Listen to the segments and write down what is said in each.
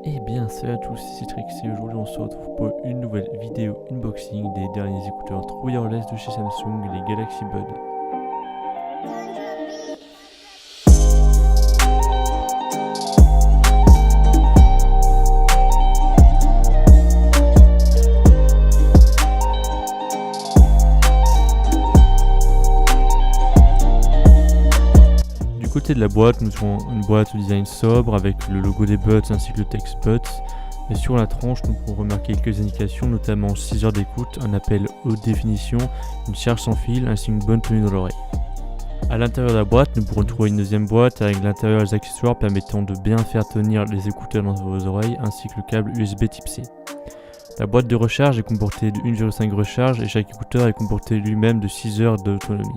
Eh bien salut à tous, c'est Citrix et aujourd'hui on se retrouve pour une nouvelle vidéo unboxing des derniers écouteurs wireless de chez Samsung, les Galaxy Buds. Du côté de la boîte, nous avons une boîte au design sobre avec le logo des Buds ainsi que le texte Buds. Et sur la tranche, nous pouvons remarquer quelques indications, notamment 6 heures d'écoute, un appel haute définition, une charge sans fil ainsi qu'une bonne tenue dans l'oreille. A l'intérieur de la boîte, nous pourrons trouver une deuxième boîte avec l'intérieur des accessoires permettant de bien faire tenir les écouteurs dans vos oreilles ainsi que le câble USB Type C. La boîte de recharge est comportée de 1,5 recharge et chaque écouteur est comporté lui-même de 6 heures d'autonomie.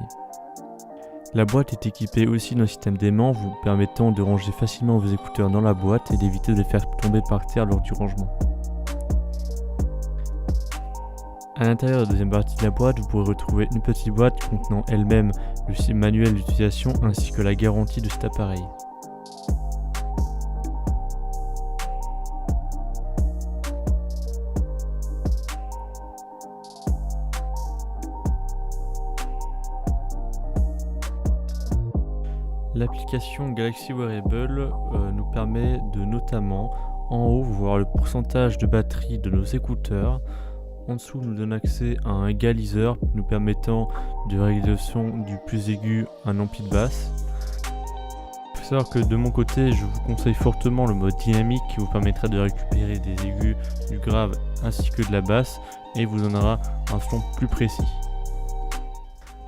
La boîte est équipée aussi d'un système d'aimant vous permettant de ranger facilement vos écouteurs dans la boîte et d'éviter de les faire tomber par terre lors du rangement. A l'intérieur de la deuxième partie de la boîte, vous pourrez retrouver une petite boîte contenant elle-même le manuel d'utilisation ainsi que la garantie de cet appareil. L'application Galaxy Wearable nous permet de notamment en haut voir le pourcentage de batterie de nos écouteurs. En dessous nous donne accès à un égaliseur nous permettant de régler le son du plus aigu à un ampli de basse. Il faut savoir que de mon côté je vous conseille fortement le mode dynamique qui vous permettra de récupérer des aigus, du grave ainsi que de la basse et vous donnera un son plus précis.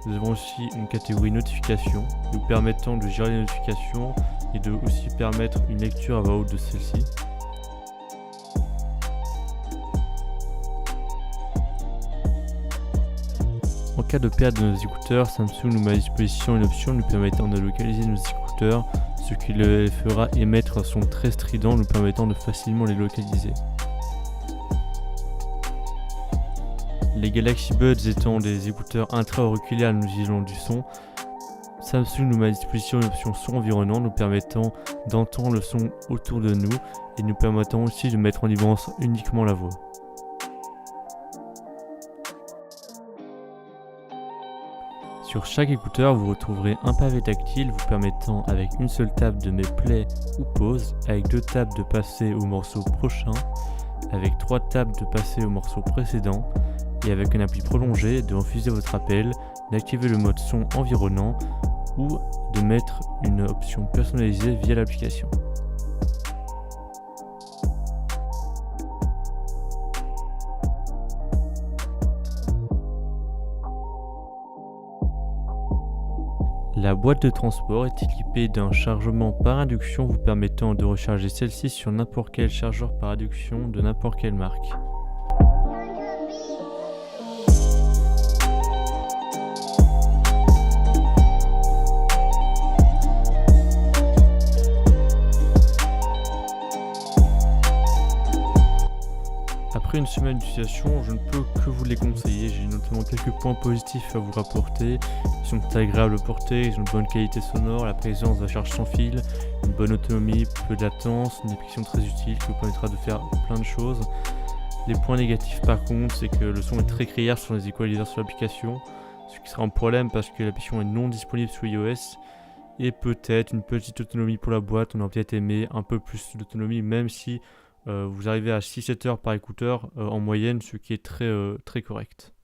Nous avons aussi une catégorie notification nous permettant de gérer les notifications et de aussi permettre une lecture à voix haute de celle-ci. En cas de perte de nos écouteurs, Samsung nous met à disposition une option nous permettant de localiser nos écouteurs, ce qui les fera émettre un son très strident nous permettant de facilement les localiser. Les Galaxy Buds étant des écouteurs intra-auriculaires nous isolant du son, Samsung nous met à disposition une option son environnant nous permettant d'entendre le son autour de nous et nous permettant aussi de mettre en évidence uniquement la voix. Sur chaque écouteur, vous retrouverez un pavé tactile vous permettant avec une seule tape de mettre play ou pause, avec 2 tapes de passer au morceau prochain, avec 3 tapes de passer au morceau précédent, et avec un appui prolongé de refuser votre appel, d'activer le mode son environnant ou de mettre une option personnalisée via l'application. La boîte de transport est équipée d'un chargement par induction vous permettant de recharger celle-ci sur n'importe quel chargeur par induction de n'importe quelle marque. Après une semaine d'utilisation, je ne peux que vous les conseiller. J'ai notamment quelques points positifs à vous rapporter. Ils sont agréables à porter, ils ont une bonne qualité sonore, la présence de la charge sans fil, une bonne autonomie, peu de latence, une application très utile qui vous permettra de faire plein de choses. Les points négatifs par contre, c'est que le son est très criard sur les equalizers sur l'application, ce qui sera un problème parce que l'application est non disponible sur iOS. Et peut-être une petite autonomie pour la boîte, on aurait peut-être aimé un peu plus d'autonomie même si vous arrivez à 6-7 heures par écouteur en moyenne, ce qui est très correct.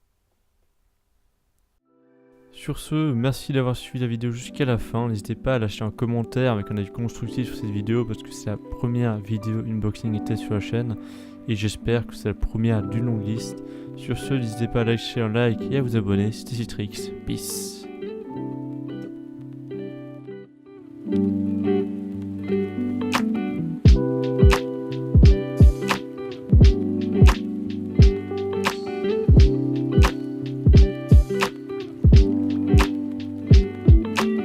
Sur ce, merci d'avoir suivi la vidéo jusqu'à la fin. N'hésitez pas à lâcher un commentaire avec un avis constructif sur cette vidéo parce que c'est la première vidéo unboxing et test sur la chaîne et j'espère que c'est la première d'une longue liste. Sur ce, n'hésitez pas à lâcher un like et à vous abonner. C'était Citrix, peace.